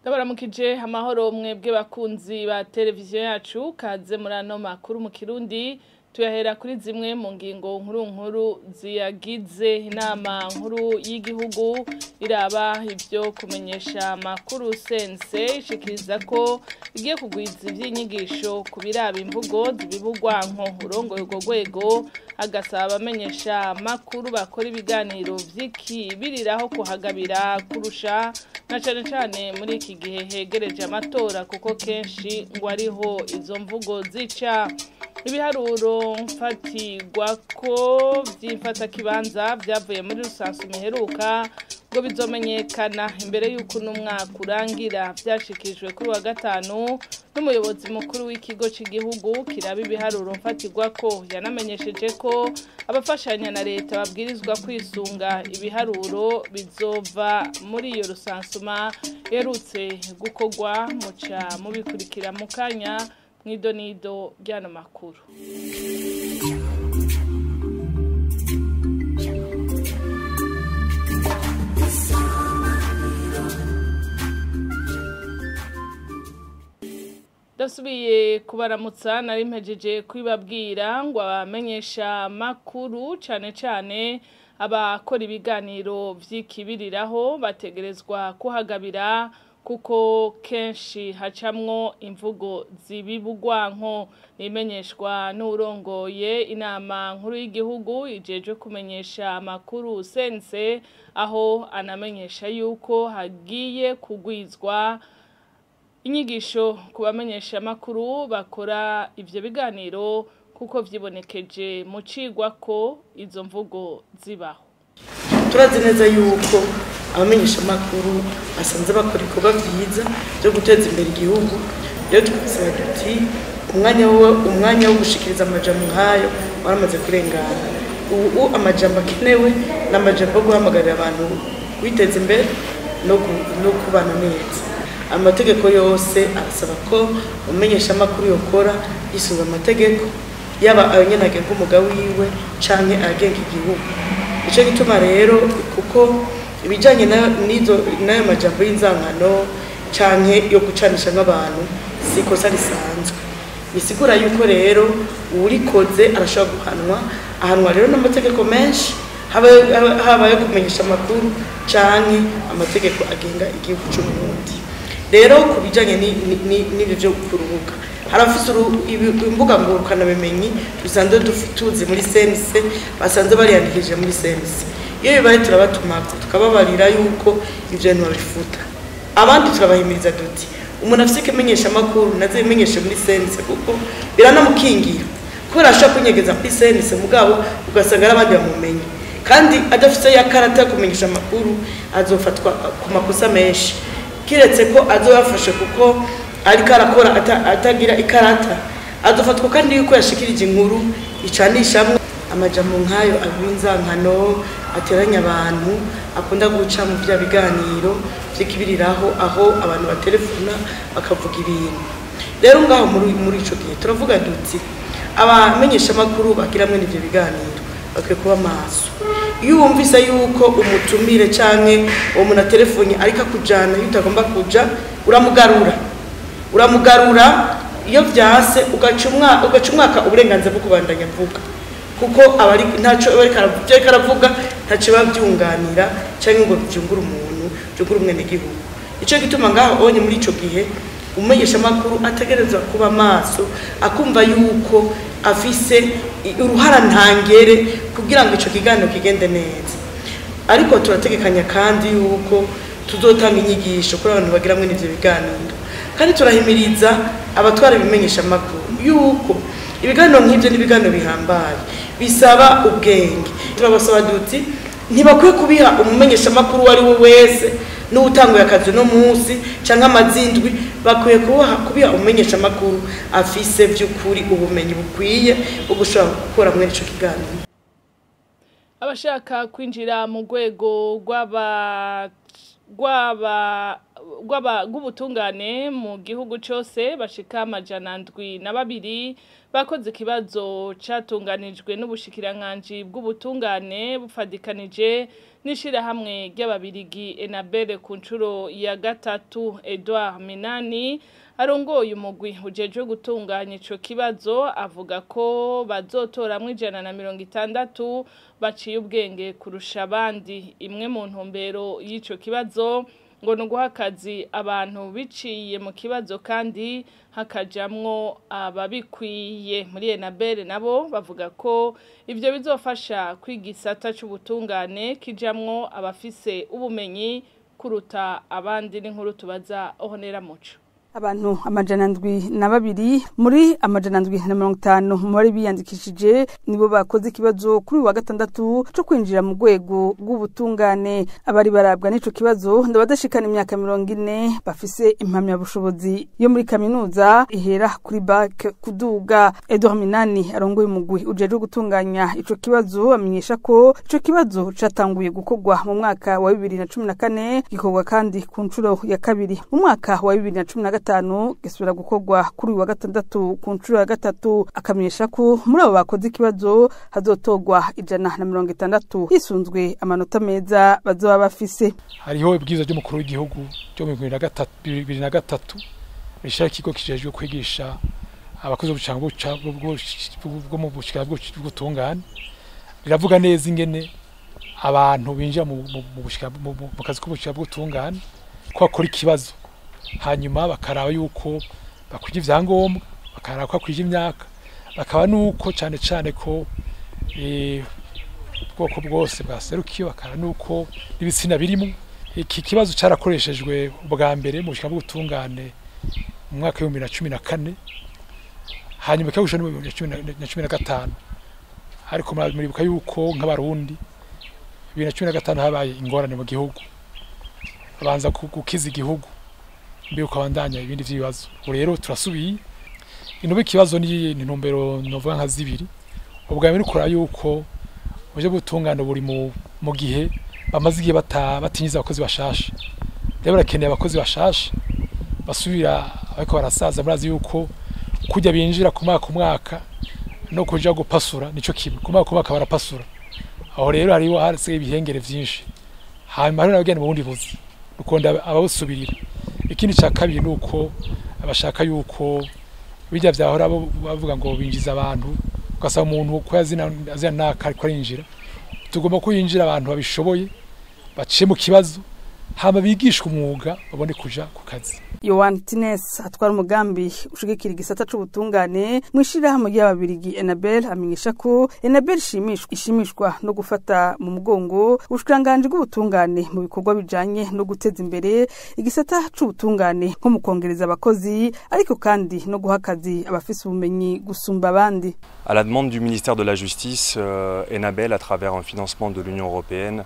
Ndabaramukije amahoro mwebwe bakunzi ba televiziyo yacu kaze muri ano makuru mu Kirundi tuyahera kuri zimwe mu ngingo nkuru ziyagize inama nkuru y'igihugu iraba ivyo kumenyesha amakuru sense ishikiriza ko igiye kugwiza ivy'inyigisho ku biraba imvugo zibibugwanko urongoye urwo rwego agasaba abamenyesha amakuru bakora ibiganiro vy'ikibiriraho kuhagabira kurusha na cane muri iki gihe hegereje amatora kuko kenshi ngo ariho izo mvugo zica ibiharuro mfatirwa ko vy'imfata kibanza vyavuye muri rusansu miheruka ngo bizomenyekana imbere y'uko n'umwaka urangira vyashikijwe kuri wa gatanu n'umuyobozi mukuru w'ikigo c'igihugu kiraba ibiharuro mfatirwa ko yanamenyesheje ko abafashanya na leta babwirizwa kwisunga ibiharuro bizova muri iyo rusansuma yerutse gukorwa muca mubikurikira mu kanya mw'idonido ry'ano makuru. Dasubiye kubaramutsa nari mpejeje kwibabwira ngo abamenyesha makuru cane abakora ibiganiro vy'ikibiriraho bategerezwa kuhagabira kuko kenshi hacamwo imvugo zibibugwanko nimenyeshwa n'urongoye inama nkuru y'igihugu ijeje kumenyesha amakuru sense aho anamenyesha yuko hagiye kugwizwa inyigisho kubamenyesha amakuru bakora ivyo biganiro kuko vyibonekeje mu cigwa ko izo mvugo zibaho. Turazi neza yuko abamenyesha amakuru basanze bakora ibikorwa vyiza byo guteza imbere igihugu rero twasaba duti umwanya wo gushikiriza amajambo nkayo waramaze kurengana ubu amajambo akenewe n'amajambo yo guhamagarira abantu kwiteza imbere no kubana neza. Amategeko yose arasaba ko umenyesha amakuru yokora yisunga amategeko yaba abanyenage nk'umugabo wiwe canke agenga igihugu. Ico gituma rero kuko ibijanye n'ayo majambo y'inzankano canke yo gucanisha nk'abantu sikosa risanzwe bisigura yuko rero urikoze arashobora ahanwa rero n'amategeko menshi habaye kumenyesha amakuru canke amategeko agenga igihugu c'Uburundi. Rero kubijanye n'ibyo byo kuruhuka harafise imbuga ngurukana bimenyi dusanzwe tuzi muri sense basanze bariyandikije muri sense iyo bibaye turabatuma tukababarira yuko ivyo bintu babifuta abandi turabahimiriza duti umuntu afise kimenyesha amakuru naze bimenyeshe muri sense kuko biranamukingira kubera ashaka kunyegeza muri sense mugabo ugasanga abandi bamumenye kandi adafise ya karata kumenyesha amakuru azofatwa ku makosa menshi kiretse ko azobafashe kuko ariko arakora atagira ikarata azofatwa kandi yuko yashikirije inkuru icanishamwe amajambo nkayo abinzankano ateranya abantu akunda guca mu bya biganiro vy'ikibiriraho aho abantu batelefona bakavuga ibintu. Rero ngaho muri ico gihe turavuga duti abamenyesha amakuru bagiramwe n'ivyo biganiro bakwiye kuba maso iyo wumvise yuko umutumire canke uwo muntu telefonye ariko akujana yutagomba kuja uramugarura iyo vyase ugacumwaka uburenganzira bwo kubandanya mvuga kuko abari ntaco bariko aravuga ntaco bavyunganira canke ngo vyungura umuntu vyungura umwene gihugu. Ico gituma ngaho onye muri ico gihe umenyesha amakuru ategerezwa kuba maso akumva yuko afise uruhara ntangere kugira ngo ico kiganiro kigende neza. Ariko turategekanya kandi yuko tuzotanga inyigisho kuri abantu bagiramwe n'ivyo biganiro kandi turahimiriza abatwara ibimenyesha amakuru yuko ibiganiro nk'ivyo n'ibiganiro bihambaye bisaba ubwenge. Turabasaba duti ntibakwiye kubiha umumenyesha amakuru wari we wese n'utanguye akazi no munsi canke amazindwi bakwiye kubiha umumenyesha amakuru afise vy'ukuri ubumenyi bukwiye bwo gushobora gukora muri ico kiganiro. Abashaka kwinjira mu rwego rw'ubutungane mu gihugu cyose bashika 102 bakoze ikibazo catunganijwe n'ubushikiranganji bw'ubutungane bufadikanije n'ishirahamwe ry'ababirigi Enabel ku ncuro ya gatatu. Edouard Minani arongoye umugwi ujeje gutunganya ico kibazo avuga ko bazotoramwe 160 baciye ubwenge kurusha abandi. Imwe mu ntumbero y'ico kibazo ngo nuguha akazi abantu biciye mu kibazo kandi hakajamwo ababikwiye. Muri Enabel nabo bavuga ko ivyo bizofasha kwigisata c'ubutungane kijamwo abafise ubumenyi kuruta abandi. N'inkuru tubaza Ohonera Muco. Abantu 102 muri 150 mu bari biyandikishije nibo bakoze ikibazo kuri wa gatandatu cyo kwinjira mu rwego rw'ubutungane. Abari barabwa n'ico kibazo ndabadashikana imyaka 40 bafise impamya bushobozi yo muri kaminuza ihera kuri bac kuduga. Edouard Minani arongoye umugwi ujeje gutunganya ico kibazo amenyesha ko ico kibazo catanguye gukorwa mu mwaka wa 2014 gikorwa kandi ku ncuro ya kabiri mu mwaka wa 2015 gisubira gukorwa kuri wa gatandatu ku ncuro ya gatatu. Akamenyesha ko muri abo bakoze ikibazo hazotogwa 160 hisunzwe amanota meza bazoba bafise. Hariho ibwiza ry'umukuru w'igihugu cyo mu 2023 rishaka ikigo kijejwe kwigisha abakozi bwo mu bushikira bw'ubutungane riravuga neza ingene abantu binjira mu kazi k'ubushikira bw'ubutungane ko akora ikibazo hanyuma bakaraba yuko bakwije ivyangombwa bakaraba ko akwije imyaka bakaba nuko cyane ko bwoko bwose bwaserukiye bakaraba nuko ibitsina birimo. Iki kibazo cyarakoreshejwe ubwa mbere mu bushikira bw'ubutungane mu mwaka wa 2014 hanyuma kagusha mu 2015 ariko muribuka yuko nk'abarundi 2015 habaye ingorane mu gihugu abanza gukiza igihugu mbere ukabandanya ibindi vy'ibibazo. Rero turasubiye ino bikibazo ni ntumbero novuga nka zibiri. Ubwa mbere ukora yuko uje gutungana buri mu gihe bamaze igihe batinyiza abakozi bashasha. Rero barakeneye abakozi bashasha basubira ariko barasaza murazi yuko kujya binjira ku mwaka no kuja gupasura nico kimwe ku mwaka barapasura. Aho rero hariho harse ibihengere vyinshi hanyuma rero abagenda mu bundi buzi ukonda ababusubirira. Ikindi cya kabiri nuko abashaka yuko bijya vyahora bavuga ngo binjiza abantu ugasaba umuntu ko azina naka ko arinjira. Tugomba kuyinjira abantu babishoboye baciye mu kibazo hama bigishwa umwuga babone kuja ku kazi. Yohan Tines atwara umugambi ushigikira igisata c'ubutungane mwishirahamwe y'ababirigi Enabel amenyesha ko Enabel ishimishwa no gufata mu mugongo ubushikiranganje bw'ubutungane mu bikorwa bijanye no guteza imbere igisata c'ubutungane nko mu kongereza abakozi ariko kandi no guha akazi abafise ubumenyi gusumba abandi. À la demande du ministère de la Justice, Enabel, à travers un financement de l'Union européenne,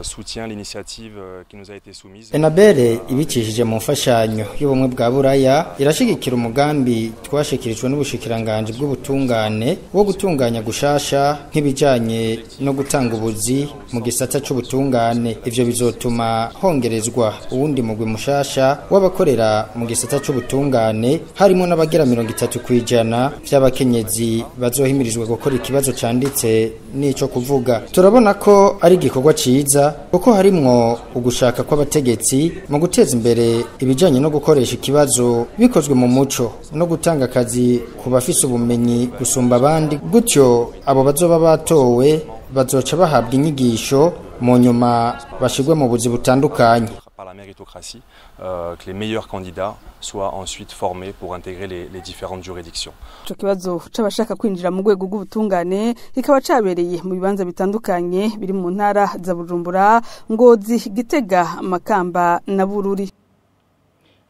soutient l'initiative qui nous a été soumise. Enabel ibicishije mu mfashanyo y'ubumwe bwa Buraya irashigikira umugambi twashikirijwe n'ubushikiranganje bw'ubutungane wo gutunganya gushasha nk'ibijanye no gutanga ubuzi mu gisata c'ubutungane. Ivyo bizotuma hongerezwa uwundi mugwi mushasha w'abakorera mu gisata c'ubutungane harimo n'abagera 30% vy'abakenyezi bazohimirizwa gukora ikibazo canditse n'ico kuvuga. Turabona ko ari igikorwa ciza kuko harimwo ugushaka kw'abategetsi mu guteza imbere ibijanye no gukoresha ikibazo bikozwe mu muco no gutanga akazi ku bafise ubumenyi gusumba abandi. Gutyo abo bazoba batowe bazoca bahabwa inyigisho mu nyuma bashirwe mu buzi butandukanye. Par la méritocratie, que les meilleurs candidats soient ensuite formés pour intégrer les différentes juridictions. Ico kibazo c'abashaka kwinjira mu rwego rw'ubutungane kikaba cabereye mu bibanza bitandukanye biri mu ntara za Bujumbura, Ngozi, Gitega, Makamba na Bururi.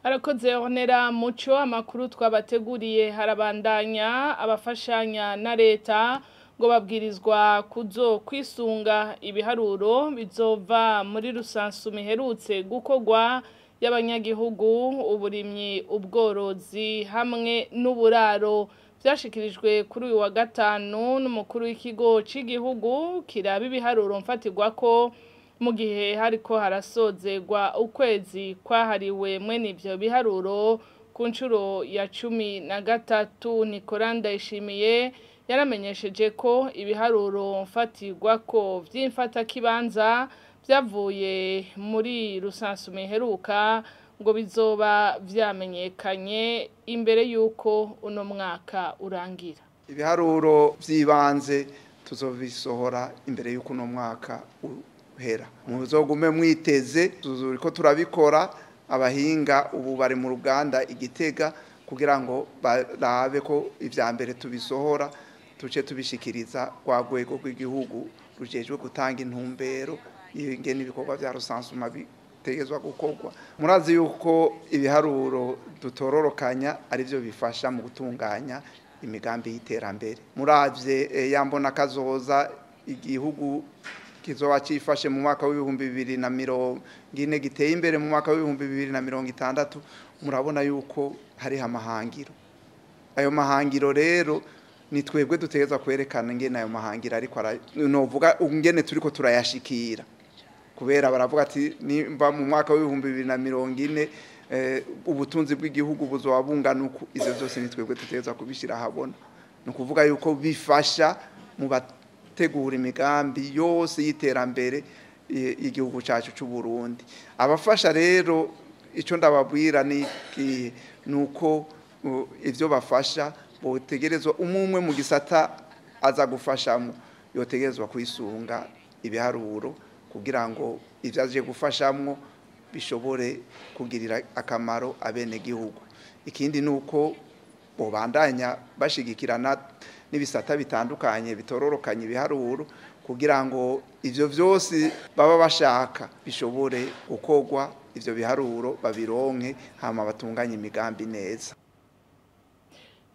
Arakoze Honera Muco. Amakuru twabateguriye harabandanya. Abafashanya na leta ngo babwirizwa kuzo kwisunga ibiharuro bizova muri rusansumi herutse gukorwa y'abanyagihugu, uburimyi, ubworozi hamwe n'uburaro. Vyashikirijwe kuri uyu wa gatanu n'umukuru w'ikigo c'igihugu kiraba ibiharuro mfatirwa ko mu gihe hariko harasozerwa ukwezi kwahariwe mwene ivyo biharuro ku nshuro ya 13. Nicola Ndayishimiye yaramenyesheje ko ibiharuro mfatirwa ko vy'imfata kibanza byavuye muri rusansume iheruka ngo bizoba vyamenyekanye imbere yuko uno mwaka urangira. Ibiharuro vyibanze tuzobisohora imbere yuko uno mwaka uhera. Muzogume mwiteze tuzuriko turabikora, abahinga ubu bari mu ruganda Igitega kugira ngo barabe ko ivya mbere tubisohora tuce tubishikiriza kwa rwego rw'igihugu rujejwe gutanga intumbero y'ingene ibikorwa vya rusansuma bitegezwa gukorwa. Murazi yuko ibiharuro dutororokanya ari byo bifasha mu gutunganya imigambi y'iterambere. Muravye yambona kazoza igihugu kizoba cifashe mu mwaka w'2040 giteye imbere mu mwaka w'2060, murabona yuko hari amahangiro. Ayo mahangiro rero ni twebwe dutegeza kwerekana ingene ayo mahangiro ariko novuga ingene turiko turayashikira, kubera baravuga ati nimba mu mwaka w'2040 ubutunzi bw'igihugu buzoba bungana uku, ivyo byose ni twebwe dutegeza kubishira habona. No kuvuga yuko bifasha mu bategura imigambi yose y'iterambere y'igihugu cyacu cy'u Burundi. Abafasha rero ico ndababwira ni nuko ivyo bafasha botegerezwa umwe mu gisata aza gufashamo yotegerezwa kwisunga ibiharuro kugira ngo ivyo aje gufashamwo bishobore kugirira akamaro abene gihugu. Ikindi nuko bobandanya bashigikirana n'ibisata bitandukanye bitororokanye ibiharuro kugira ngo ivyo vyose baba bashaka bishobore gukorwa, ivyo biharuro babironke hama batunganye imigambi neza.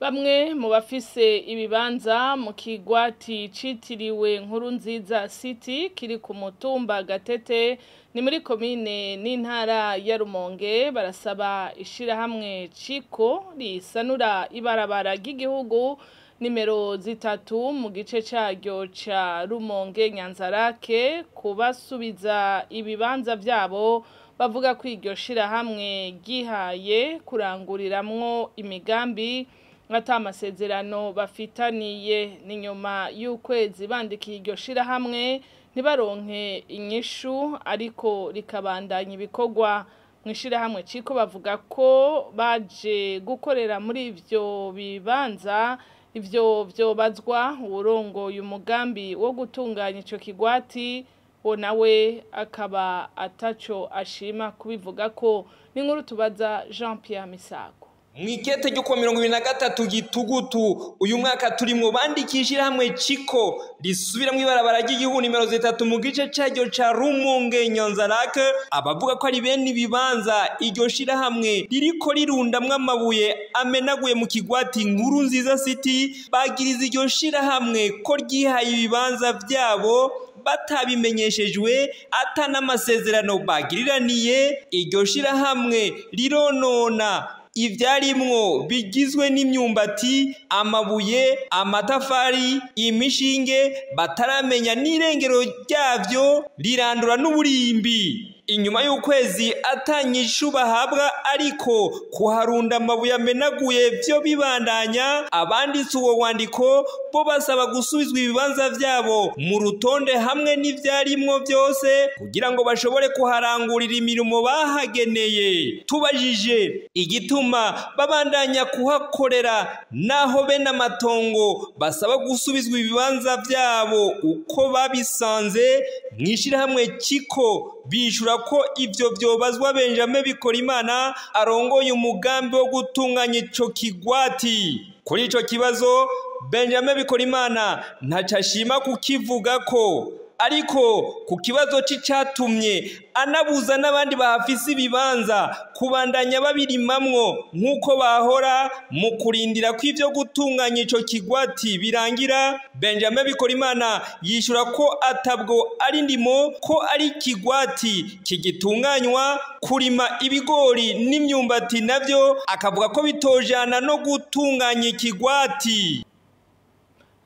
Bamwe mu bafise ibibanza mu kigwati citiriwe Nkurunziza City kiri ku mutumba Gatete ni muri komine n'intara ya Rumonge barasaba ishirahamwe Ciko risanura ibarabara ry'igihugu nimero 3 mu gice caryo ca Rumonge Nyanzarake kubasubiza ibibanza vyabo. Bavuga ko iryo shirahamwe gihaye kuranguriramwo imigambi ata amasezerano bafitaniye. Ni nyuma y'ukwezi bandikiye iryo shirahamwe ntibaronke inyishu ariko rikabandanya ibikorwa. Mwishirahamwe Ciko bavuga ko baje gukorera muri ivyo bibanza ivyo vyobazwa urongoye umugambi wo gutunganya ico kigwati, wo nawe akaba ataco ashima kubivuga ko. Ni nkuru tubaza Jean Pierre Misago. Mwikete ryo kwa 2023 Gitugutu uyu mwaka turimwo bandikishira hamwe Ciko risubira mwibarabara ry'igihugu nimero 3 mu gice caryo ca Rumonge Nyanzarake. Abavuga ko ari bene bibanza iryo shira hamwe ririko rirundamwe amabuye amenaguye mu kigwati Nkurunziza City bagiriza iryo shira hamwe ko ryihaye ibibanza vyabo batabimenyeshejwe ata n'amasezerano bagiriraniye. Iryo shira hamwe rironona ivyarimwo bigizwe n'imyumbati, amabuye, amatafari, imishinge bataramenya n'irengero ryavyo, rirandura n'uburimbi. Inyuma y'ukwezi atanyishu bahabwa ariko kuharunda amabuye amenaguye vyo bibandanya, abanditse uwo wandiko bo basaba gusubizwa ibibanza vyabo mu rutonde hamwe n'ivyarimwo vyose kugira ngo bashobore kuharangurira imirimo bahageneye. Tubajije igituma babandanya kuhakorera naho bene amatongo basaba gusubizwa ibibanza vyabo uko babisanze, mwishirahamwe Ciko bishura ko ivyo vyobazwa Benjamin Bikorimana arongoye umugambi wo gutunganya ico kigwati. Kuri ico kibazo Benjamin Bikorimana ntacashima kukivuga ko, ariko ku kibazo c'icatumye anabuza n'abandi bahafise ibibanza kubandanya babirimamwo nk'uko bahora mu kurindira ko ivyo gutunganya ico kigwati birangira, Benjamin Bikorimana yishura ko atabwo ari ndimo ko ari kigwati kigitunganywa. Kurima ibigori n'imyumbati navyo akavuga ko bitojana no gutunganya ikigwati.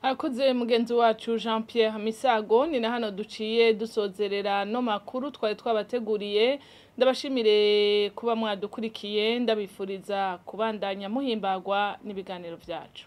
Akoze mugenzi wacu Jean Pierre Misago ni na hano duciye dusozerera no makuru twari twabateguriye ndabashimire kuba mwadukurikiye ndabifuriza kubandanya muhimbagwa n'ibiganiro byacu.